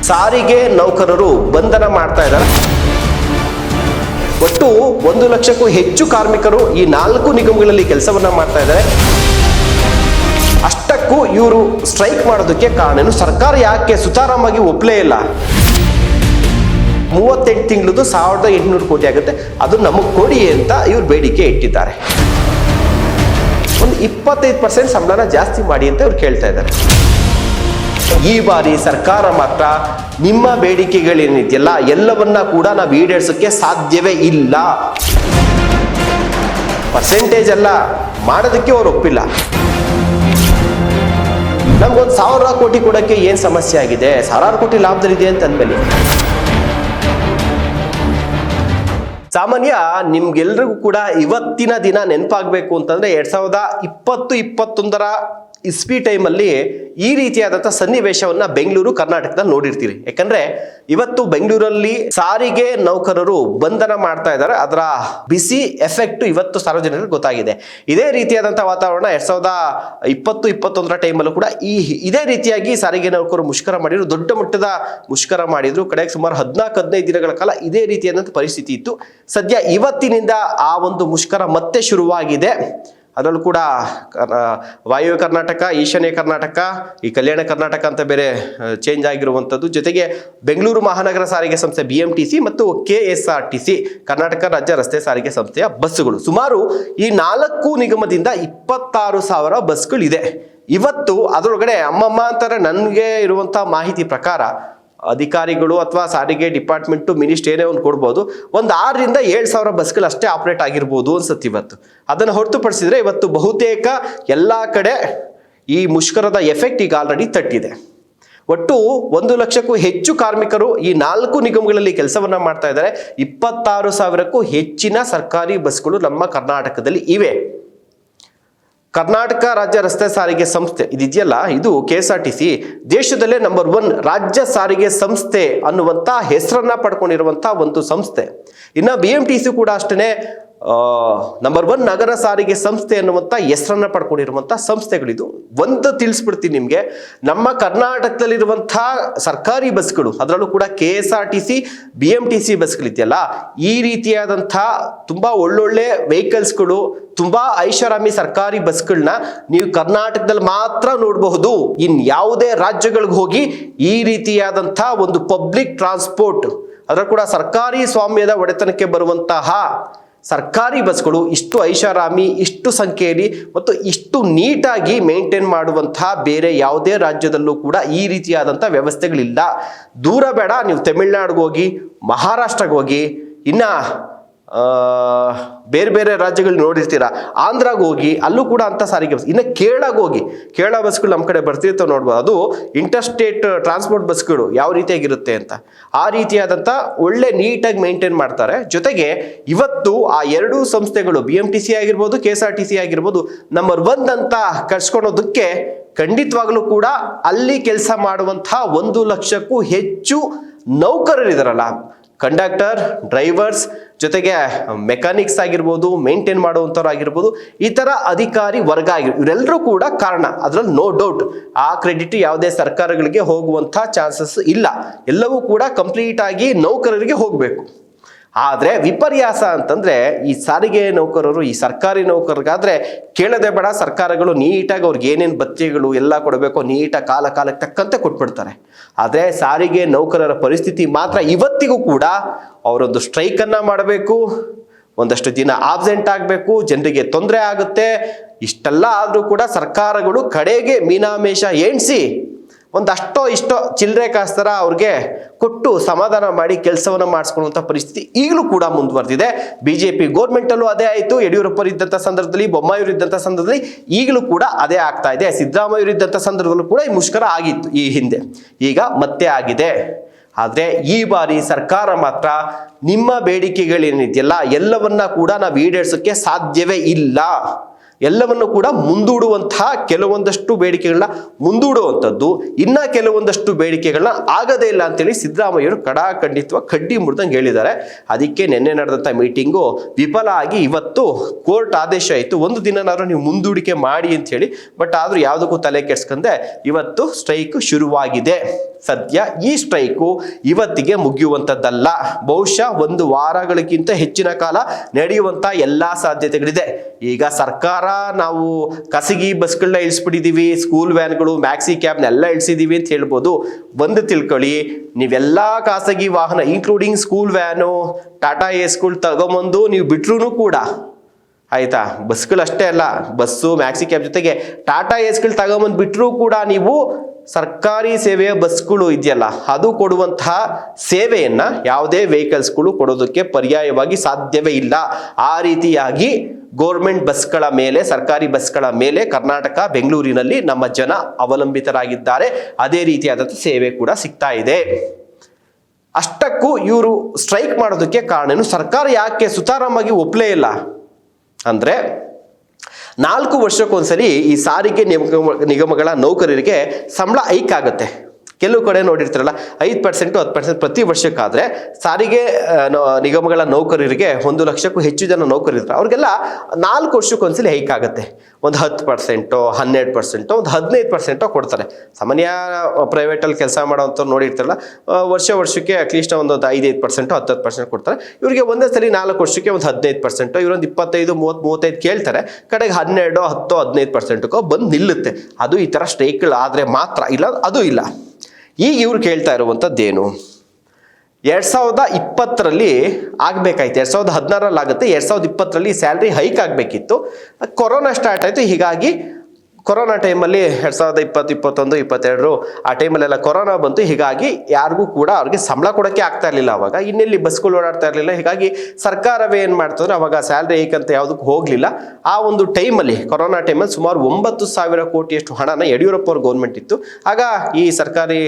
ಸಾರಿಗೆ ನೌಕರರು ಬಂಧನ ಮಾಡ್ತಾ ಇದ್ದಾರೆ. ಒಟ್ಟು 1 ಲಕ್ಷಕ್ಕೂ ಹೆಚ್ಚು ಕಾರ್ಮಿಕರು ಈ 4 ನಿಗಮಗಳಲ್ಲಿ ಕೆಲಸವನ್ನ ಮಾಡ್ತಾ ಇದ್ದಾರೆ. ಅಷ್ಟಕ್ಕೂ ಇವರು ಸ್ಟ್ರೈಕ್ ಮಾಡೋದಕ್ಕೆ ಕಾರಣ ಸರ್ಕಾರ ಯಾಕೆ ಸುತಾರಾಮಾಗಿ ಒಪ್ಪಲೇ ಇಲ್ಲ. 38 ತಿಂಗಳದು 1800 ಕೋಟಿ ಆಗುತ್ತೆ, ಅದು ನಮಗೆ ಕೊಡಿ ಅಂತ ಇವ್ರು ಬೇಡಿಕೆ ಇಟ್ಟಿದ್ದಾರೆ. ಒಂದು 25% ಸಂಬಳನ ಜಾಸ್ತಿ ಮಾಡಿ ಅಂತ ಇವ್ರು ಕೇಳ್ತಾ ಇದ್ದಾರೆ. ಈ ಬಾರಿ ಸರ್ಕಾರ ಮಾತ್ರ ನಿಮ್ಮ ಬೇಡಿಕೆಗಳೇನಿದೆಯಲ್ಲ ಎಲ್ಲವನ್ನ ಕೂಡ ನಾವು ಈಡೇರಿಸೋಕ್ಕೆ ಸಾಧ್ಯವೇ ಇಲ್ಲ. ಪರ್ಸೆಂಟೇಜ್ ಅಲ್ಲ, ಮಾಡೋದಕ್ಕೆ ಅವ್ರು ಒಪ್ಪಿಲ್ಲ. ನಮ್ಗೊಂದು 1000 ಕೋಟಿ ಕೊಡೋಕ್ಕೆ ಏನು ಸಮಸ್ಯೆ ಆಗಿದೆ, 1000 ಕೋಟಿ ಲಾಭದಲ್ಲಿದೆ ಅಂತ ಅಂದಮೇಲೆ ಸಾಮಾನ್ಯ ನಿಮ್ಗೆಲ್ರಿಗೂ ಕೂಡ ಇವತ್ತಿನ ದಿನ ನೆನಪಾಗಬೇಕು ಅಂತಂದ್ರೆ 2020-21 ಇಸ್ವಿ ಟೈಮಲ್ಲಿ ಈ ರೀತಿಯಾದಂಥ ಸನ್ನಿವೇಶವನ್ನ ಬೆಂಗಳೂರು ಕರ್ನಾಟಕದಲ್ಲಿ ನೋಡಿರ್ತೀರಿ. ಯಾಕಂದ್ರೆ ಇವತ್ತು ಬೆಂಗಳೂರಲ್ಲಿ ಸಾರಿಗೆ ನೌಕರರು ಬಂಧನ ಮಾಡ್ತಾ ಇದ್ದಾರೆ. ಅದರ ಬಿಸಿ ಎಫೆಕ್ಟ್ ಇವತ್ತು ಸಾರ್ವಜನಿಕರಿಗೆ ಗೊತ್ತಾಗಿದೆ. ಇದೇ ರೀತಿಯಾದಂಥ ವಾತಾವರಣ 2020-21 ಟೈಮಲ್ಲೂ ಕೂಡ ಇದೇ ರೀತಿಯಾಗಿ ಸಾರಿಗೆ ನೌಕರರು ಮುಷ್ಕರ ಮಾಡಿದ್ರು, ದೊಡ್ಡ ಮಟ್ಟದ ಮುಷ್ಕರ ಮಾಡಿದ್ರು. ಕಡೆಗೆ ಸುಮಾರು 14-15 ದಿನಗಳ ಕಾಲ ಇದೇ ರೀತಿಯಾದಂಥ ಪರಿಸ್ಥಿತಿ ಇತ್ತು. ಸದ್ಯ ಇವತ್ತಿನಿಂದ ಆ ಒಂದು ಮುಷ್ಕರ ಮತ್ತೆ ಶುರುವಾಗಿದೆ. ಅದರಲ್ಲೂ ಕೂಡ ವಾಯುವ್ಯ ಕರ್ನಾಟಕ, ಈಶಾನ್ಯ ಕರ್ನಾಟಕ, ಈ ಕಲ್ಯಾಣ ಕರ್ನಾಟಕ ಅಂತ ಬೇರೆ ಚೇಂಜ್ ಆಗಿರುವಂಥದ್ದು. ಜೊತೆಗೆ ಬೆಂಗಳೂರು ಮಹಾನಗರ ಸಾರಿಗೆ ಸಂಸ್ಥೆ BMTC ಮತ್ತು KSRTC ಕರ್ನಾಟಕ ರಾಜ್ಯ ರಸ್ತೆ ಸಾರಿಗೆ ಸಂಸ್ಥೆಯ ಬಸ್ಸುಗಳು, ಸುಮಾರು ಈ 4 ನಿಗಮದಿಂದ 26,000 ಬಸ್ಗಳಿದೆ. ಇವತ್ತು ಅದರೊಳಗಡೆ ಅಮ್ಮಮ್ಮ ಅಂತಾರೆ ನನಗೆ ಇರುವಂಥ ಮಾಹಿತಿ ಪ್ರಕಾರ ಅಧಿಕಾರಿಗಳು ಅಥವಾ ಸಾರಿಗೆ ಡಿಪಾರ್ಟ್ಮೆಂಟು ಮಿನಿಸ್ಟ್ರಿ ಏನೇ ಒಂದು ಕೊಡ್ಬೋದು, ಒಂದು 6,000-7,000 ಬಸ್ಗಳು ಅಷ್ಟೇ ಆಪರೇಟ್ ಆಗಿರ್ಬೋದು ಅನ್ಸುತ್ತೆ ಇವತ್ತು. ಅದನ್ನು ಹೊರತುಪಡಿಸಿದ್ರೆ ಇವತ್ತು ಬಹುತೇಕ ಎಲ್ಲ ಕಡೆ ಈ ಮುಷ್ಕರದ ಎಫೆಕ್ಟ್ ಈಗ ಆಲ್ರೆಡಿ ತಟ್ಟಿದೆ. ಒಟ್ಟು 1 ಲಕ್ಷಕ್ಕೂ ಹೆಚ್ಚು ಕಾರ್ಮಿಕರು ಈ 4 ನಿಗಮಗಳಲ್ಲಿ ಕೆಲಸವನ್ನ ಮಾಡ್ತಾ ಇದ್ದಾರೆ. 26,000ಕ್ಕೂ ಹೆಚ್ಚಿನ ಸರ್ಕಾರಿ ಬಸ್ಗಳು ನಮ್ಮ ಕರ್ನಾಟಕದಲ್ಲಿ ಇವೆ. ಕರ್ನಾಟಕ ರಾಜ್ಯ ರಸ್ತೆ ಸಾರಿಗೆ ಸಂಸ್ಥೆ ಇದೆಯಲ್ಲ, ಇದು KSRTC ದೇಶದಲ್ಲೇ ನಂಬರ್ 1 ರಾಜ್ಯ ಸಾರಿಗೆ ಸಂಸ್ಥೆ ಅನ್ನುವಂಥ ಹೆಸರನ್ನ ಪಡ್ಕೊಂಡಿರುವಂಥ ಒಂದು ಸಂಸ್ಥೆ. ಇನ್ನು BMTC ಕೂಡ ಅಷ್ಟೇ ನಂಬರ್ 1 ನಗರ ಸಾರಿಗೆ ಸಂಸ್ಥೆ ಅನ್ನುವಂಥ ಹೆಸರನ್ನ ಪಡ್ಕೊಂಡಿರುವಂಥ ಸಂಸ್ಥೆಗಳಿದು. ಒಂದು ತಿಳಿಸ್ಬಿಡ್ತೀನಿ ನಿಮಗೆ, ನಮ್ಮ ಕರ್ನಾಟಕದಲ್ಲಿರುವಂಥ ಸರ್ಕಾರಿ ಬಸ್ಗಳು, ಅದರಲ್ಲೂ ಕೂಡ KSRTC BMTC ಬಸ್ಗಳಿದೆಯಲ್ಲ, ಈ ರೀತಿಯಾದಂಥ ತುಂಬಾ ಒಳ್ಳೊಳ್ಳೆ ವೆಹಿಕಲ್ಸ್ಗಳು, ತುಂಬಾ ಐಷಾರಾಮಿ ಸರ್ಕಾರಿ ಬಸ್ಗಳನ್ನ ನೀವು ಕರ್ನಾಟಕದಲ್ಲಿ ಮಾತ್ರ ನೋಡಬಹುದು. ಯಾವುದೇ ರಾಜ್ಯಗಳಿಗೆ ಹೋಗಿ ಈ ರೀತಿಯಾದಂಥ ಒಂದು ಪಬ್ಲಿಕ್ ಟ್ರಾನ್ಸ್ಪೋರ್ಟ್, ಅದರ ಕೂಡ ಸರ್ಕಾರಿ ಸ್ವಾಮ್ಯದ ಒಡೆತನಕ್ಕೆ ಬರುವಂತಹ ಸರ್ಕಾರಿ ಬಸ್ಗಳು ಇಷ್ಟು ಐಷಾರಾಮಿ, ಇಷ್ಟು ಸಂಖ್ಯೆಯಲ್ಲಿ ಮತ್ತು ಇಷ್ಟು ನೀಟಾಗಿ ಮೇಂಟೈನ್ ಮಾಡುವಂತಹ ಬೇರೆ ಯಾವುದೇ ರಾಜ್ಯದಲ್ಲೂ ಕೂಡ ಈ ರೀತಿಯಾದಂಥ ವ್ಯವಸ್ಥೆಗಳಿಲ್ಲ. ದೂರ ಬೇಡ, ನೀವು ತಮಿಳ್ನಾಡಿಗೆ ಹೋಗಿ, ಮಹಾರಾಷ್ಟ್ರಗೆ ಹೋಗಿ, ಇನ್ನ ಬೇರೆ ಬೇರೆ ರಾಜ್ಯಗಳು ನೋಡಿರ್ತೀರಾ, ಆಂಧ್ರಾಗ ಹೋಗಿ, ಅಲ್ಲೂ ಕೂಡ ಅಂತ ಸಾರಿಗೆ ಬಸ್. ಇನ್ನು ಕೇರಳಗೆ ಹೋಗಿ, ಕೇರಳ ಬಸ್ಗಳು ನಮ್ಮ ಕಡೆ ಬರ್ತಿರ್ತಾವೆ ನೋಡ್ಬೋದು. ಅದು ಇಂಟರ್ಸ್ಟೇಟ್ ಟ್ರಾನ್ಸ್ಪೋರ್ಟ್ ಬಸ್ಗಳು ಯಾವ ರೀತಿಯಾಗಿರುತ್ತೆ ಅಂತ, ಆ ರೀತಿಯಾದಂಥ ಒಳ್ಳೆ ನೀಟಾಗಿ ಮೇಂಟೈನ್ ಮಾಡ್ತಾರೆ. ಜೊತೆಗೆ ಇವತ್ತು ಆ 2 ಸಂಸ್ಥೆಗಳು BMTC ಆಗಿರ್ಬೋದು, KSRTC ಆಗಿರ್ಬೋದು, ನಂಬರ್ 1 ಅಂತ ಕರ್ಸ್ಕೊಳೋದಕ್ಕೆ ಖಂಡಿತವಾಗ್ಲೂ ಕೂಡ ಅಲ್ಲಿ ಕೆಲಸ ಮಾಡುವಂತಹ 1 ಲಕ್ಷಕ್ಕೂ ಹೆಚ್ಚು ನೌಕರರಿದಾರಲ್ಲ, ಕಂಡಕ್ಟರ್, ಡ್ರೈವರ್ಸ್, ಜೊತೆಗೆ ಮೆಕ್ಯಾನಿಕ್ಸ್ ಆಗಿರ್ಬೋದು, ಮೇಂಟೈನ್ ಮಾಡುವಂಥವ್ರು ಆಗಿರ್ಬೋದು, ಈ ಥರ ಅಧಿಕಾರಿ ವರ್ಗ ಇವರೆಲ್ಲರೂ ಕೂಡ ಕಾರಣ. ಅದರಲ್ಲಿ ನೋ ಡೌಟ್ ಆ ಕ್ರೆಡಿಟ್ ಯಾವುದೇ ಸರ್ಕಾರಗಳಿಗೆ ಹೋಗುವಂಥ ಚಾನ್ಸಸ್ ಇಲ್ಲ. ಎಲ್ಲವೂ ಕೂಡ ಕಂಪ್ಲೀಟ್ ಆಗಿ ನೌಕರರಿಗೆ ಹೋಗಬೇಕು. ಆದರೆ ವಿಪರ್ಯಾಸ ಅಂತಂದ್ರೆ ಈ ಸಾರಿಗೆ ನೌಕರರು, ಈ ಸರ್ಕಾರಿ ನೌಕರರಿಗಾದ್ರೆ ಕೇಳದೆ ಬೇಡ, ಸರ್ಕಾರಗಳು ನೀಟಾಗಿ ಅವ್ರಿಗೆ ಏನೇನು ಭತ್ಯೆಗಳು ಎಲ್ಲ ಕೊಡಬೇಕು ನೀಟಾಗಿ ಕಾಲಕ್ಕೆ ತಕ್ಕಂತೆ ಕೊಟ್ಬಿಡ್ತಾರೆ. ಆದರೆ ಸಾರಿಗೆ ನೌಕರರ ಪರಿಸ್ಥಿತಿ ಮಾತ್ರ ಇವತ್ತಿಗೂ ಕೂಡ ಅವರೊಂದು ಸ್ಟ್ರೈಕನ್ನು ಮಾಡಬೇಕು, ಒಂದಷ್ಟು ದಿನ ಆಬ್ಸೆಂಟ್ ಆಗಬೇಕು, ಜನರಿಗೆ ತೊಂದರೆ ಆಗುತ್ತೆ. ಇಷ್ಟೆಲ್ಲ ಆದರೂ ಕೂಡ ಸರ್ಕಾರಗಳು ಕಡೆಗೆ ಮೀನಾಮೇಷ ಎಣಿಸಿ ಒಂದಷ್ಟೋ ಇಷ್ಟೋ ಚಿಲ್ಲರೆ ಕಾಸ್ತರ ಅವ್ರಿಗೆ ಕೊಟ್ಟು ಸಮಾಧಾನ ಮಾಡಿ ಕೆಲಸವನ್ನು ಮಾಡಿಸ್ಕೊಳ್ಳುವಂಥ ಪರಿಸ್ಥಿತಿ ಈಗಲೂ ಕೂಡ ಮುಂದುವರೆದಿದೆ. BJP ಗೌರ್ಮೆಂಟಲ್ಲೂ ಅದೇ ಆಯಿತು, ಯಡಿಯೂರಪ್ಪರು ಇದ್ದಂಥ ಸಂದರ್ಭದಲ್ಲಿ, ಬೊಮ್ಮಾಯಿಯವರು ಇದ್ದಂಥ ಸಂದರ್ಭದಲ್ಲಿ, ಈಗಲೂ ಕೂಡ ಅದೇ ಆಗ್ತಾ ಇದೆ. ಸಿದ್ದರಾಮಯ್ಯವರು ಇದ್ದಂಥ ಸಂದರ್ಭದಲ್ಲೂ ಕೂಡ ಈ ಮುಷ್ಕರ ಆಗಿತ್ತು ಈ ಹಿಂದೆ, ಈಗ ಮತ್ತೆ ಆಗಿದೆ. ಆದರೆ ಈ ಬಾರಿ ಸರ್ಕಾರ ಮಾತ್ರ ನಿಮ್ಮ ಬೇಡಿಕೆಗಳೇನಿದೆಯಲ್ಲ ಎಲ್ಲವನ್ನ ಕೂಡ ನಾವು ಈಡೇರಿಸೋಕ್ಕೆ ಸಾಧ್ಯವೇ ಇಲ್ಲ. ಎಲ್ಲವನ್ನು ಕೂಡ ಮುಂದೂಡುವಂತಹ ಕೆಲವೊಂದಷ್ಟು ಬೇಡಿಕೆಗಳನ್ನ ಮುಂದೂಡುವಂಥದ್ದು, ಇನ್ನ ಕೆಲವೊಂದಷ್ಟು ಬೇಡಿಕೆಗಳನ್ನ ಆಗದೇ ಇಲ್ಲ ಅಂತೇಳಿ ಸಿದ್ದರಾಮಯ್ಯವರು ಖಂಡಿತವಾಗಿ ಕಡ್ಡಿ ಮುರಿದಂಗೆ ಹೇಳಿದ್ದಾರೆ. ಅದಕ್ಕೆ ನಿನ್ನೆ ನಡೆದಂಥ ಮೀಟಿಂಗು ವಿಫಲ ಆಗಿ ಇವತ್ತು ಕೋರ್ಟ್ ಆದೇಶ ಆಯಿತು, 1 ದಿನನಾದ್ರೂ ನೀವು ಮುಂದೂಡಿಕೆ ಮಾಡಿ ಅಂತ ಹೇಳಿ. ಬಟ್ ಆದ್ರೂ ಯಾವುದಕ್ಕೂ ತಲೆ ಕೆಡಿಸ್ಕೊಂಡೆ ಇವತ್ತು ಸ್ಟ್ರೈಕ್ ಶುರುವಾಗಿದೆ. ಸದ್ಯ ಈ ಸ್ಟ್ರೈಕು ಇವತ್ತಿಗೆ ಮುಗಿಯುವಂಥದ್ದಲ್ಲ. ಬಹುಶಃ 1 ವಾರಗಳಿಗಿಂತ ಹೆಚ್ಚಿನ ಕಾಲ ನಡೆಯುವಂಥ ಎಲ್ಲ ಸಾಧ್ಯತೆಗಳಿದೆ. ಈಗ ಸರ್ಕಾರ ನಾವು ಖಾಸಗಿ ಬಸ್ಗಳನ್ನ ಇಳಿಸ್ಬಿಟ್ಟಿದ್ದೀವಿ, ಸ್ಕೂಲ್ ವ್ಯಾನ್ಗಳು, ಮ್ಯಾಕ್ಸಿ ಕ್ಯಾಬ್ನೆಲ್ಲ ಇಳಿಸಿದ್ದೀವಿ ಅಂತ ಹೇಳ್ಬೋದು. ಬಂದು ತಿಳ್ಕೊಳ್ಳಿ, ನೀವೆಲ್ಲ ಖಾಸಗಿ ವಾಹನ ಇನ್ಕ್ಲೂಡಿಂಗ್ ಸ್ಕೂಲ್ ವ್ಯಾನು, ಟಾಟಾ ಎಸ್ಗಳು ತಗೊಂಬಂದು ನೀವು ಬಿಟ್ರೂ ಕೂಡ ಆಯ್ತಾ, ಬಸ್ಗಳು ಅಷ್ಟೇ ಅಲ್ಲ, ಬಸ್ಸು ಮ್ಯಾಕ್ಸಿ ಕ್ಯಾಬ್ ಜೊತೆಗೆ ಟಾಟಾ ಎಸ್ಗಳು ತಗೊಂಬಂದು ಬಿಟ್ಟರೂ ಕೂಡ ನೀವು ಸರ್ಕಾರಿ ಸೇವೆಯ ಬಸ್ಗಳು ಇದೆಯಲ್ಲ ಅದು ಕೊಡುವಂತಹ ಸೇವೆಯನ್ನ ಯಾವುದೇ ವೆಹಿಕಲ್ಸ್ಗಳು ಕೊಡೋದಕ್ಕೆ ಪರ್ಯಾಯವಾಗಿ ಸಾಧ್ಯವೇ ಇಲ್ಲ. ಆ ರೀತಿಯಾಗಿ ಗೋರ್ಮೆಂಟ್ ಬಸ್ಗಳ ಮೇಲೆ, ಸರ್ಕಾರಿ ಬಸ್ಗಳ ಮೇಲೆ ಕರ್ನಾಟಕ ಬೆಂಗಳೂರಿನಲ್ಲಿ ನಮ್ಮ ಜನ ಅವಲಂಬಿತರಾಗಿದ್ದಾರೆ. ಅದೇ ರೀತಿಯಾದಂಥ ಸೇವೆ ಕೂಡ ಸಿಗ್ತಾ ಇದೆ. ಅಷ್ಟಕ್ಕೂ ಇವರು ಸ್ಟ್ರೈಕ್ ಮಾಡೋದಕ್ಕೆ ಕಾರಣ ಸರ್ಕಾರ ಯಾಕೆ ಸುತಾರಾಮಾಗಿ ಒಪ್ಪಲೇ ಇಲ್ಲ ಅಂದ್ರೆ 4 ವರ್ಷಕ್ಕೊಂದ್ಸರಿ ಈ ಸಾರಿಗೆ ನಿಗಮಗಳ ನೌಕರರಿಗೆ ಸಂಬಳ ಹೈಕ್ ಆಗುತ್ತೆ. ಕೆಲವು ಕಡೆ ನೋಡಿರ್ತಾರಲ್ಲ 5% 10% ಪ್ರತಿ ವರ್ಷಕ್ಕಾದ್ರೆ ಸಾರಿಗೆ ನಿಗಮಗಳ ನೌಕರರಿಗೆ 1 ಲಕ್ಷಕ್ಕೂ ಹೆಚ್ಚು ಜನ ನೌಕರರಿರ್ತಾರೆ, ಅವ್ರಿಗೆಲ್ಲ 4 ವರ್ಷಕ್ಕೊಂದ್ಸಲಿ ಹೈಕ್ ಆಗುತ್ತೆ. ಒಂದು 10%, 12%, ಒಂದು 15% ಕೊಡ್ತಾರೆ. ಸಾಮಾನ್ಯ ಪ್ರೈವೇಟಲ್ಲಿ ಕೆಲಸ ಮಾಡೋವಂಥವ್ರು ನೋಡಿರ್ತಾರಲ್ಲ, ವರ್ಷಕ್ಕೆ ಅಟ್ಲೀಸ್ಟ್ ಒಂದು 5% 10% ಕೊಡ್ತಾರೆ. ಇವರಿಗೆ ಒಂದೇ ಸರಿ 4 ವರ್ಷಕ್ಕೆ ಒಂದು 15%, ಇವರೊಂದು 25 30 35 ಕೇಳ್ತಾರೆ. ಕಡೆಗೆ 12 10 15% ಬಂದು ನಿಲ್ಲುತ್ತೆ. ಅದು ಈ ಥರ ಸ್ಟ್ರೈಕ್ಗಳು ಆದರೆ ಮಾತ್ರ, ಇಲ್ಲ ಅದು ಇಲ್ಲ. ಈಗ ಇವ್ರು ಕೇಳ್ತಾ ಇರುವಂಥದ್ದೇನು, 2020ರಲ್ಲಿ ಆಗಬೇಕಾಯ್ತು, 2016ರಲ್ಲಿ ಆಗುತ್ತೆ, 2020ರಲ್ಲಿ ಸ್ಯಾಲ್ರಿ ಹೈಕ್ ಆಗಬೇಕಿತ್ತು. ಕೊರೋನಾ ಸ್ಟಾರ್ಟ್ ಆಯಿತು. ಹೀಗಾಗಿ ಕೊರೋನಾ ಟೈಮಲ್ಲಿ 2020 21 22 ಆ ಟೈಮಲ್ಲೆಲ್ಲ ಕೊರೋನಾ ಬಂತು. ಹೀಗಾಗಿ ಯಾರಿಗೂ ಕೂಡ ಅವ್ರಿಗೆ ಸಂಬಳ ಕೊಡೋಕ್ಕೆ ಆಗ್ತಾ ಇರಲಿಲ್ಲ. ಅವಾಗ ಇನ್ನೆಲ್ಲಿ ಬಸ್ಗಳು ಓಡಾಡ್ತಾ ಇರಲಿಲ್ಲ. ಹೀಗಾಗಿ ಸರ್ಕಾರವೇ ಏನು ಮಾಡ್ತಂದ್ರೆ ಅವಾಗ ಸ್ಯಾಲ್ರಿ ಹೈಕ್ ಅಂತ ಯಾವುದಕ್ಕೂ ಹೋಗಲಿಲ್ಲ. ಆ ಒಂದು ಟೈಮಲ್ಲಿ, ಕೊರೋನಾ ಟೈಮಲ್ಲಿ ಸುಮಾರು 9,000 ಕೋಟಿಯಷ್ಟು ಹಣನ ಯಡಿಯೂರಪ್ಪ ಅವ್ರ ಗೌರ್ಮೆಂಟ್ ಇತ್ತು. ಆಗ ಈ ಸರ್ಕಾರಿ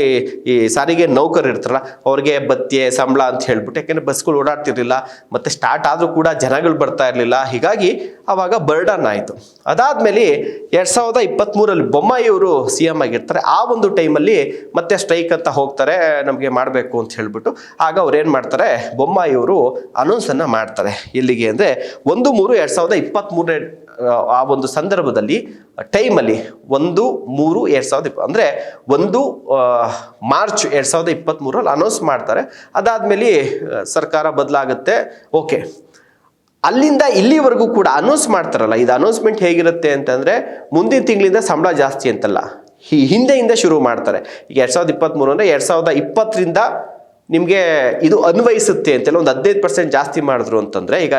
ಈ ಸಾರಿಗೆ ನೌಕರರು ಇರ್ತಾರಲ್ಲ ಅವ್ರಿಗೆ ಭತ್ಯೆ ಸಂಬಳ ಅಂತ ಹೇಳ್ಬಿಟ್ಟು, ಯಾಕೆಂದರೆ ಬಸ್ಗಳು ಓಡಾಡ್ತಿರ್ಲಿಲ್ಲ, ಮತ್ತು ಸ್ಟಾರ್ಟ್ ಆದರೂ ಕೂಡ ಜನಗಳು ಬರ್ತಾ ಇರಲಿಲ್ಲ. ಹೀಗಾಗಿ ಅವಾಗ ಬರ್ಡನ್ ಆಯಿತು. ಅದಾದಮೇಲೆ 2023ರಲ್ಲಿ ಬೊಮ್ಮಾಯಿ ಅವರು CM ಆಗಿರ್ತಾರೆ. ಆ ಒಂದು ಟೈಮಲ್ಲಿ ಮತ್ತೆ ಸ್ಟ್ರೈಕ್ ಅಂತ ಹೋಗ್ತಾರೆ, ನಮಗೆ ಮಾಡಬೇಕು ಅಂತ ಹೇಳ್ಬಿಟ್ಟು. ಆಗ ಅವ್ರು ಏನು ಮಾಡ್ತಾರೆ, ಬೊಮ್ಮಾಯಿ ಅವರು ಅನೌನ್ಸನ್ನು ಮಾಡ್ತಾರೆ. ಎಲ್ಲಿಗೆ ಅಂದರೆ 1/3/2023 ಆ ಒಂದು ಸಂದರ್ಭದಲ್ಲಿ ಟೈಮಲ್ಲಿ 1/3/2020 ಅಂದರೆ 1 ಮಾರ್ಚ್ 2023ರಲ್ಲಿ ಅನೌನ್ಸ್ ಮಾಡ್ತಾರೆ. ಅದಾದಮೇಲೆ ಸರ್ಕಾರ ಬದಲಾಗುತ್ತೆ. ಓಕೆ, ಅಲ್ಲಿಂದ ಇಲ್ಲಿವರೆಗೂ ಕೂಡ ಅನೌನ್ಸ್ ಮಾಡ್ತಾರಲ್ಲ, ಇದು ಅನೌನ್ಸ್ಮೆಂಟ್ ಹೇಗಿರುತ್ತೆ ಅಂತಂದರೆ ಮುಂದಿನ ತಿಂಗಳಿಂದ ಸಂಬಳ ಜಾಸ್ತಿ ಅಂತಲ್ಲ, ಹಿಂದೆಯಿಂದ ಶುರು ಮಾಡ್ತಾರೆ. ಈಗ 2023 ಅಂದರೆ 2020ರಿಂದ ನಿಮಗೆ ಇದು ಅನ್ವಯಿಸುತ್ತೆ ಅಂತೆಲ್ಲ ಒಂದು 15% ಜಾಸ್ತಿ ಮಾಡಿದ್ರು ಅಂತಂದರೆ, ಈಗ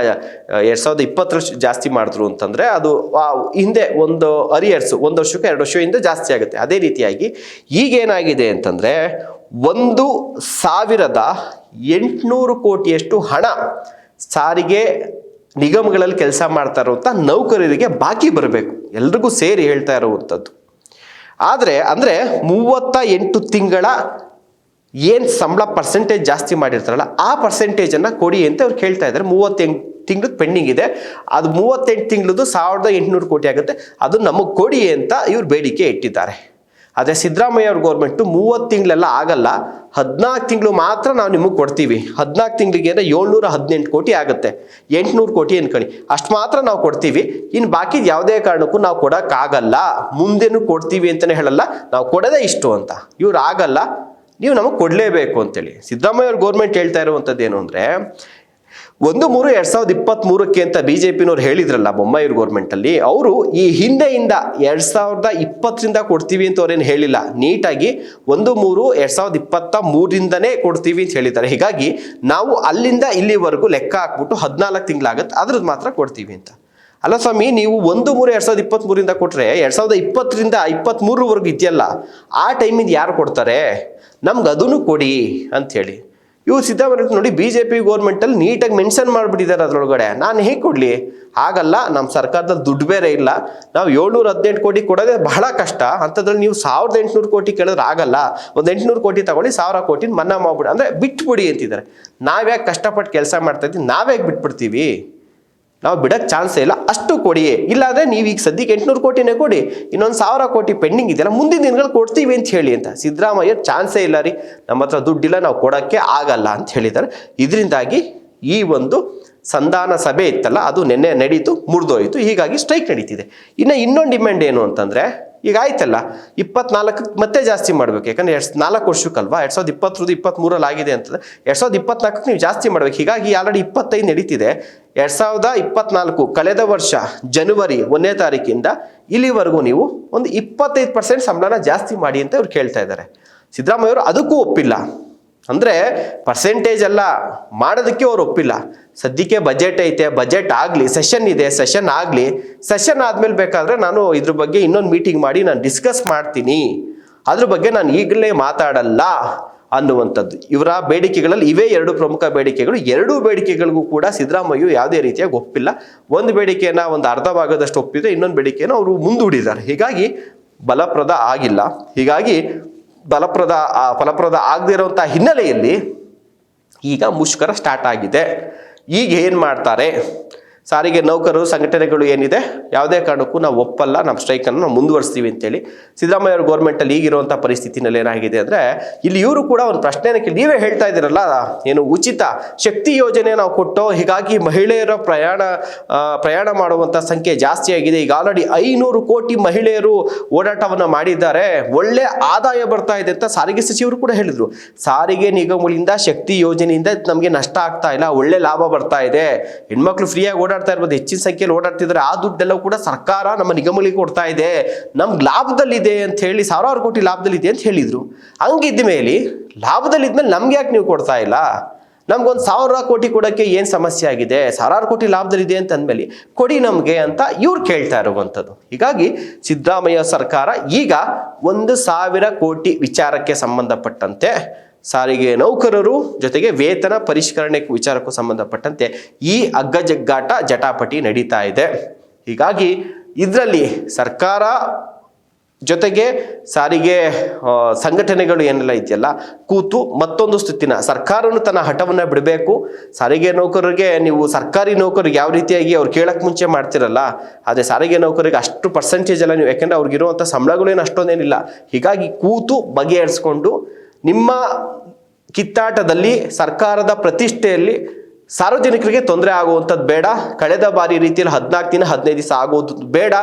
2020 ಜಾಸ್ತಿ ಮಾಡಿದ್ರು ಅಂತಂದರೆ ಅದು ಹಿಂದೆ ಒಂದು ಅರಿಯರ್ಸು 1 ವರ್ಷಕ್ಕೆ 2 ವರ್ಷದಿಂದ ಜಾಸ್ತಿ ಆಗುತ್ತೆ. ಅದೇ ರೀತಿಯಾಗಿ ಈಗೇನಾಗಿದೆ ಅಂತಂದರೆ 1,800 ಕೋಟಿಯಷ್ಟು ಹಣ ಸಾರಿಗೆ ನಿಗಮಗಳಲ್ಲಿ ಕೆಲಸ ಮಾಡ್ತಾ ಇರುವಂಥ ನೌಕರರಿಗೆ ಬಾಕಿ ಬರಬೇಕು, ಎಲ್ರಿಗೂ ಸೇರಿ ಹೇಳ್ತಾ ಇರುವಂಥದ್ದು. ಆದರೆ ಅಂದರೆ 38 ತಿಂಗಳ ಏನು ಸಂಬಳ ಪರ್ಸೆಂಟೇಜ್ ಜಾಸ್ತಿ ಮಾಡಿರ್ತಾರಲ್ಲ ಆ ಪರ್ಸೆಂಟೇಜನ್ನು ಕೊಡಿ ಅಂತ ಅವ್ರು ಕೇಳ್ತಾ ಇದ್ದಾರೆ. 38 ತಿಂಗಳದ್ದು ಪೆಂಡಿಂಗ್ ಇದೆ, ಅದು 38 ತಿಂಗಳದ್ದು 1,800 ಕೋಟಿ ಆಗುತ್ತೆ, ಅದು ನಮಗೆ ಕೊಡಿ ಅಂತ ಇವ್ರು ಬೇಡಿಕೆ ಇಟ್ಟಿದ್ದಾರೆ. ಆದರೆ ಸಿದ್ದರಾಮಯ್ಯ ಅವ್ರ ಗೌರ್ಮೆಂಟು 30 ತಿಂಗಳೆಲ್ಲ ಆಗಲ್ಲ, 14 ತಿಂಗಳು ಮಾತ್ರ ನಾವು ನಿಮಗೆ ಕೊಡ್ತೀವಿ. 14 ತಿಂಗಳಿಗೆ ಅಂದರೆ 718 ಕೋಟಿ ಆಗುತ್ತೆ, 800 ಕೋಟಿ ಅನ್ಕೊಳ್ಳಿ, ಅಷ್ಟು ಮಾತ್ರ ನಾವು ಕೊಡ್ತೀವಿ. ಇನ್ನು ಬಾಕಿದು ಯಾವುದೇ ಕಾರಣಕ್ಕೂ ನಾವು ಕೊಡೋಕ್ಕಾಗಲ್ಲ, ಮುಂದೆನೂ ಕೊಡ್ತೀವಿ ಅಂತಲೇ ಹೇಳಲ್ಲ, ನಾವು ಕೊಡೋದೇ ಇಷ್ಟು ಅಂತ. ಇವ್ರು ಆಗಲ್ಲ, ನೀವು ನಮಗೆ ಕೊಡಲೇಬೇಕು ಅಂತೇಳಿ ಸಿದ್ದರಾಮಯ್ಯ ಅವ್ರ ಗೌರ್ಮೆಂಟ್ ಹೇಳ್ತಾ ಇರುವಂಥದ್ದು ಏನು ಅಂದರೆ 1/3/2023 ಅಂತ BJPನವ್ರು ಹೇಳಿದ್ರಲ್ಲ ಬೊಮ್ಮಾಯಿಯವ್ರ ಗೌರ್ಮೆಂಟಲ್ಲಿ, ಅವರು ಈ ಹಿಂದೆಯಿಂದ 2020ರಿಂದ ಕೊಡ್ತೀವಿ ಅಂತ ಅವ್ರೇನು ಹೇಳಿಲ್ಲ, ನೀಟಾಗಿ 1/3/2023ರಿಂದನೇ ಕೊಡ್ತೀವಿ ಅಂತ ಹೇಳಿದ್ದಾರೆ. ಹೀಗಾಗಿ ನಾವು ಅಲ್ಲಿಂದ ಇಲ್ಲಿವರೆಗೂ ಲೆಕ್ಕ ಹಾಕ್ಬಿಟ್ಟು 14 ತಿಂಗಳಾಗುತ್ತೆ, ಅದ್ರದ್ದು ಮಾತ್ರ ಕೊಡ್ತೀವಿ ಅಂತ. ಅಲ್ಲ ಸ್ವಾಮಿ, ನೀವು 1/3/2023ರಿಂದ ಕೊಟ್ಟರೆ 2020ರಿಂದ 23ವರೆಗೂ ಇದೆಯಲ್ಲ, ಆ ಟೈಮಿಂದ ಯಾರು ಕೊಡ್ತಾರೆ, ನಮ್ಗೆ ಅದನ್ನು ಕೊಡಿ ಅಂಥೇಳಿ ಇವ್ರು ಸಿದ್ದರಾಮಯ್ಯ ನೋಡಿ BJP ಗೌರ್ಮೆಂಟಲ್ಲಿ ನೀಟಾಗಿ ಮೆನ್ಷನ್ ಮಾಡಿಬಿಟ್ಟಿದ್ದಾರೆ ಅದರೊಳಗಡೆ. ನಾನು ಹೇಗೆ ಕೊಡಲಿ, ಆಗಲ್ಲ, ನಮ್ಮ ಸರ್ಕಾರದಲ್ಲಿ ದುಡ್ಡು ಬೇರೆ ಇಲ್ಲ, ನಾವು 718 ಕೋಟಿ ಕೊಡೋದೇ ಬಹಳ ಕಷ್ಟ, ಅಂಥದ್ರಲ್ಲಿ ನೀವು 1,800 ಕೋಟಿ ಕೇಳಿದ್ರೆ ಆಗಲ್ಲ, ಒಂದು 800 ಕೋಟಿ ತಗೊಳ್ಳಿ, 1,000 ಕೋಟಿ ಮನ್ನಾ ಮಾಡ್ಬಿಡಿ ಅಂದರೆ ಬಿಟ್ಬಿಡಿ ಅಂತಿದ್ದಾರೆ. ನಾವ್ಯಾಕೆ ಕಷ್ಟಪಟ್ಟು ಕೆಲಸ ಮಾಡ್ತಾ ಇದ್ದೀವಿ, ನಾವ್ಯಾಕೆ ಬಿಟ್ಬಿಡ್ತೀವಿ, ನಾವು ಬಿಡೋಕ್ಕೆ ಚಾನ್ಸೇ ಇಲ್ಲ, ಅಷ್ಟು ಕೊಡಿ. ಇಲ್ಲಾಂದರೆ ನೀವು ಈಗ ಸದ್ಯಕ್ಕೆ 800 ಕೋಟಿನೇ ಕೊಡಿ, ಇನ್ನೊಂದು 1,000 ಕೋಟಿ ಪೆಂಡಿಂಗ್ ಇದೆಯಲ್ಲ, ಮುಂದಿನ ದಿನಗಳು ಕೊಡ್ತೀವಿ ಅಂತ ಹೇಳಿ ಅಂತ. ಸಿದ್ದರಾಮಯ್ಯ ಚಾನ್ಸೇ ಇಲ್ಲ ರೀ, ನಮ್ಮ ಹತ್ರ ದುಡ್ಡಿಲ್ಲ, ನಾವು ಕೊಡೋಕ್ಕೆ ಆಗಲ್ಲ ಅಂತ ಹೇಳಿದ್ದಾರೆ. ಇದರಿಂದಾಗಿ ಈ ಒಂದು ಸಂಧಾನ ಸಭೆ ಇತ್ತಲ್ಲ ಅದು ನೆನ್ನೆ ನಡೀತು, ಮುರಿದೋಯಿತು. ಹೀಗಾಗಿ ಸ್ಟ್ರೈಕ್ ನಡೀತಿದೆ. ಇನ್ನೊಂದು ಡಿಮ್ಯಾಂಡ್ ಏನು ಅಂತಂದರೆ ಈಗ ಆಯ್ತಲ್ಲ 24ಕ್ಕೆ ಮತ್ತೆ ಜಾಸ್ತಿ ಮಾಡ್ಬೇಕು, ಯಾಕಂದ್ರೆ 4 ವರ್ಷಕ್ಕಲ್ವಾ, 2020 23 ಆಗಿದೆ ಅಂತಂದ್ರೆ 2024ಕ್ಕೆ ನೀವು ಜಾಸ್ತಿ ಮಾಡ್ಬೇಕು. ಹೀಗಾಗಿ ಆಲ್ರೆಡಿ 25 ನಡೀತಿದೆ. 2024 ಕಳೆದ ವರ್ಷ ಜನವರಿ 1ನೇ ತಾರೀಕಿಂದ ಇಲ್ಲಿವರೆಗೂ ನೀವು ಒಂದು 25% ಸಂಬಳನ ಜಾಸ್ತಿ ಮಾಡಿ ಅಂತ ಇವ್ರು ಕೇಳ್ತಾ ಇದ್ದಾರೆ. ಸಿದ್ದರಾಮಯ್ಯ ಅವರು ಅದಕ್ಕೂ ಒಪ್ಪಿಲ್ಲ. ಅಂದರೆ ಪರ್ಸೆಂಟೇಜ್ ಎಲ್ಲ ಮಾಡೋದಕ್ಕೆ ಅವ್ರು ಒಪ್ಪಿಲ್ಲ. ಸದ್ಯಕ್ಕೆ ಬಜೆಟ್ ಐತೆ, ಬಜೆಟ್ ಆಗಲಿ, ಸೆಷನ್ ಇದೆ, ಸೆಷನ್ ಆಗಲಿ, ಸೆಷನ್ ಆದಮೇಲೆ ಬೇಕಾದರೆ ನಾನು ಇದ್ರ ಬಗ್ಗೆ ಇನ್ನೊಂದು ಮೀಟಿಂಗ್ ಮಾಡಿ ನಾನು ಡಿಸ್ಕಸ್ ಮಾಡ್ತೀನಿ, ಅದ್ರ ಬಗ್ಗೆ ನಾನು ಈಗಲೇ ಮಾತಾಡಲ್ಲ ಅನ್ನುವಂಥದ್ದು. ಇವರ ಬೇಡಿಕೆಗಳಲ್ಲಿ ಇವೇ 2 ಪ್ರಮುಖ ಬೇಡಿಕೆಗಳು. 2 ಬೇಡಿಕೆಗಳಿಗೂ ಕೂಡ ಸಿದ್ದರಾಮಯ್ಯ ಯಾವುದೇ ರೀತಿಯಾಗಿ ಒಪ್ಪಿಲ್ಲ. ಒಂದು ಬೇಡಿಕೆಯನ್ನು ಒಂದು ಅರ್ಧ ಭಾಗದಷ್ಟು ಒಪ್ಪಿದೆ, ಇನ್ನೊಂದು ಬೇಡಿಕೆಯನ್ನು ಅವರು ಮುಂದೂಡಿದ್ದಾರೆ. ಹೀಗಾಗಿ ಫಲಪ್ರದ ಆಗಿಲ್ಲ. ಹೀಗಾಗಿ ಫಲಪ್ರದ ಆಗದೇ ಇರುವಂಥ ಹಿನ್ನೆಲೆಯಲ್ಲಿ ಈಗ ಮುಷ್ಕರ ಸ್ಟಾರ್ಟ್ ಆಗಿದೆ. ಈಗ ಏನು ಮಾಡ್ತಾರೆ, ಸಾರಿಗೆ ನೌಕರರು ಸಂಘಟನೆಗಳು ಏನಿದೆ, ಯಾವುದೇ ಕಾರಣಕ್ಕೂ ನಾವು ಒಪ್ಪಲ್ಲ, ನಮ್ಮ ಸ್ಟ್ರೈಕನ್ನು ನಾವು ಮುಂದುವರಿಸ್ತೀವಿ ಅಂತೇಳಿ ಸಿದ್ದರಾಮಯ್ಯ ಅವ್ರ ಗೌರ್ಮೆಂಟಲ್ಲಿ ಈಗಿರುವಂಥ ಪರಿಸ್ಥಿತಿನಲ್ಲಿ ಏನಾಗಿದೆ ಅಂದರೆ, ಇಲ್ಲಿ ಇವರು ಕೂಡ ಒಂದು ಪ್ರಶ್ನೆಯನ್ನು ನೀವೇ ಹೇಳ್ತಾ ಇದ್ದೀರಲ್ಲ, ಏನು ಉಚಿತ ಶಕ್ತಿ ಯೋಜನೆ ನಾವು ಕೊಟ್ಟು ಹೀಗಾಗಿ ಮಹಿಳೆಯರ ಪ್ರಯಾಣ ಮಾಡುವಂಥ ಸಂಖ್ಯೆ ಜಾಸ್ತಿ ಆಗಿದೆ. ಈಗ ಆಲ್ರೆಡಿ 500 ಕೋಟಿ ಮಹಿಳೆಯರು ಓಡಾಟವನ್ನು ಮಾಡಿದ್ದಾರೆ, ಒಳ್ಳೆ ಆದಾಯ ಬರ್ತಾ ಇದೆ ಅಂತ ಸಾರಿಗೆ ಸಚಿವರು ಕೂಡ ಹೇಳಿದರು. ಸಾರಿಗೆ ನಿಗಮಗಳಿಂದ ಶಕ್ತಿ ಯೋಜನೆಯಿಂದ ನಮಗೆ ನಷ್ಟ ಆಗ್ತಾ ಇಲ್ಲ, ಒಳ್ಳೆ ಲಾಭ ಬರ್ತಾ ಇದೆ, ಹೆಣ್ಮಕ್ಳು ಫ್ರೀಯಾಗಿ ಓಡಾಡ್ತಾ ಇರ್ಬೋದು, ಹೆಚ್ಚಿನ ಸಂಖ್ಯೆಯಲ್ಲಿ ಓಡಾಡ್ತಿದ್ದಾರೆ, ಆ ದುಡ್ಡೆಲ್ಲ ಕೂಡ ಸರ್ಕಾರ ನಮ್ಮ ನಿಗಮಗಳಿಗೆ ಕೊಡ್ತಾ ಇದೆ, ನಮ್ಗೆ ಲಾಭದಲ್ಲಿದೆ ಅಂತ ಹೇಳಿ, 1000 ಕೋಟಿ ಲಾಭದಲ್ಲಿದೆ ಅಂತ ಹೇಳಿದ್ರು. ಹಂಗಿದ್ದ ಮೇಲೆ ಲಾಭದಲ್ಲಿದ್ಮೇಲೆ ನಮ್ಗೆ ಯಾಕೆ ನೀವು ಕೊಡ್ತಾ ಇಲ್ಲ? ನಮ್ಗೊಂದು 1000 ಕೋಟಿ ಕೊಡೋಕ್ಕೆ ಏನು ಸಮಸ್ಯೆ ಆಗಿದೆ? 1000 ಕೋಟಿ ಲಾಭದಲ್ಲಿದೆ ಅಂತ ಅಂದಮೇಲೆ ಕೊಡಿ ನಮಗೆ ಅಂತ ಇವ್ರು ಕೇಳ್ತಾ ಇರುವಂಥದ್ದು. ಹೀಗಾಗಿ ಸಿದ್ದರಾಮಯ್ಯ ಸರ್ಕಾರ ಈಗ 1,000 ಕೋಟಿ ವಿಚಾರಕ್ಕೆ ಸಂಬಂಧಪಟ್ಟಂತೆ, ಸಾರಿಗೆ ನೌಕರರು ಜೊತೆಗೆ ವೇತನ ಪರಿಷ್ಕರಣೆ ವಿಚಾರಕ್ಕೂ ಸಂಬಂಧಪಟ್ಟಂತೆ ಈ ಅಗ್ಗಜಗ್ಗಾಟ ಜಟಾಪಟಿ ನಡೀತಾ ಇದೆ. ಹೀಗಾಗಿ ಇದರಲ್ಲಿ ಸರ್ಕಾರ ಜೊತೆಗೆ ಸಾರಿಗೆ ಸಂಘಟನೆಗಳು ಏನೆಲ್ಲ ಇದೆಯಲ್ಲ ಕೂತು ಮತ್ತೊಂದು ಸ್ಥಿತಿನ, ಸರ್ಕಾರನು ತನ್ನ ಹಠವನ್ನು ಬಿಡಬೇಕು. ಸಾರಿಗೆ ನೌಕರರಿಗೆ ನೀವು ಸರ್ಕಾರಿ ನೌಕರಿಗೆ ಯಾವ ರೀತಿಯಾಗಿ ಅವ್ರು ಕೇಳಕ್ಕೆ ಮುಂಚೆ ಮಾಡ್ತಿರಲ್ಲ, ಆದರೆ ಸಾರಿಗೆ ನೌಕರಿಗೆ ಅಷ್ಟು ಪರ್ಸೆಂಟೇಜ್ ಎಲ್ಲ ನೀವು, ಯಾಕೆಂದರೆ ಅವ್ರಿಗಿರುವಂಥ ಸಂಬಳಗಳೇನು ಅಷ್ಟೊಂದೇನಿಲ್ಲ. ಹೀಗಾಗಿ ಕೂತು ಬಗೆಹರಿಸ್ಕೊಂಡು ನಿಮ್ಮ ಕಿತ್ತಾಟದಲ್ಲಿ ಸರ್ಕಾರದ ಪ್ರತಿಷ್ಠೆಯಲ್ಲಿ ಸಾರ್ವಜನಿಕರಿಗೆ ತೊಂದರೆ ಆಗುವಂಥದ್ದು ಬೇಡ. ಕಳೆದ ಬಾರಿ ರೀತಿಯಲ್ಲಿ 14 ದಿನ 15 ದಿವಸ ಆಗೋದು ಬೇಡ.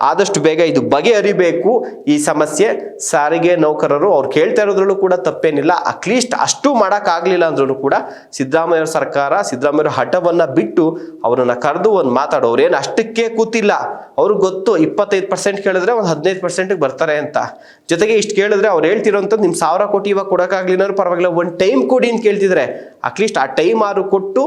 ಆದಷ್ಟು ಬೇಗ ಇದು ಬಗೆಹರಿಬೇಕು ಈ ಸಮಸ್ಯೆ. ಸಾರಿಗೆ ನೌಕರರು ಅವ್ರು ಕೇಳ್ತಾ ಇರೋದ್ರಲ್ಲೂ ಕೂಡ ತಪ್ಪೇನಿಲ್ಲ. ಅಟ್ಲೀಸ್ಟ್ ಅಷ್ಟು ಮಾಡೋಕ್ಕಾಗಲಿಲ್ಲ ಅಂದ್ರೂ ಕೂಡ ಸಿದ್ದರಾಮಯ್ಯ ಸರ್ಕಾರ ಸಿದ್ದರಾಮಯ್ಯ ಹಠವನ್ನು ಬಿಟ್ಟು ಅವರನ್ನು ಕರೆದು ಒಂದು ಮಾತಾಡೋರು. ಏನು ಅಷ್ಟಕ್ಕೆ ಕೂತಿಲ್ಲ, ಅವ್ರಿಗೆ ಗೊತ್ತು 25% ಕೇಳಿದ್ರೆ ಒಂದು 15%ಗೆ ಬರ್ತಾರೆ ಅಂತ. ಜೊತೆಗೆ ಇಷ್ಟು ಕೇಳಿದ್ರೆ ಅವ್ರು ಹೇಳ್ತಿರೋಂಥದ್ದು ನಿಮ್ಮ 1000 ಕೋಟಿ ಇವಾಗ ಕೊಡೋಕ್ಕಾಗಲಿಲ್ಲ ಪರವಾಗಿಲ್ಲ, ಒಂದು ಟೈಮ್ ಕೊಡಿ ಅಂತ ಕೇಳ್ತಿದ್ರೆ ಅಟ್ಲೀಸ್ಟ್ ಆ ಟೈಮ್ ಆರು ಕೊಟ್ಟು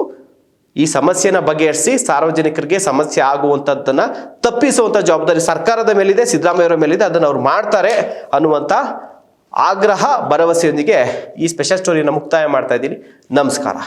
ಈ ಸಮಸ್ಯೆನ ಬಗೆಹರಿಸಿ ಸಾರ್ವಜನಿಕರಿಗೆ ಸಮಸ್ಯೆ ಆಗುವಂಥದ್ದನ್ನು ತಪ್ಪಿಸುವಂಥ ಜವಾಬ್ದಾರಿ ಸರ್ಕಾರದ ಮೇಲಿದೆ, ಸಿದ್ದರಾಮಯ್ಯವರ ಮೇಲಿದೆ. ಅದನ್ನು ಅವ್ರು ಮಾಡ್ತಾರೆ ಅನ್ನುವಂಥ ಆಗ್ರಹ ಭರವಸೆಯೊಂದಿಗೆ ಈ ಸ್ಪೆಷಲ್ ಸ್ಟೋರಿಯನ್ನು ಮುಕ್ತಾಯ ಮಾಡ್ತಾ ಇದ್ದೀನಿ. ನಮಸ್ಕಾರ.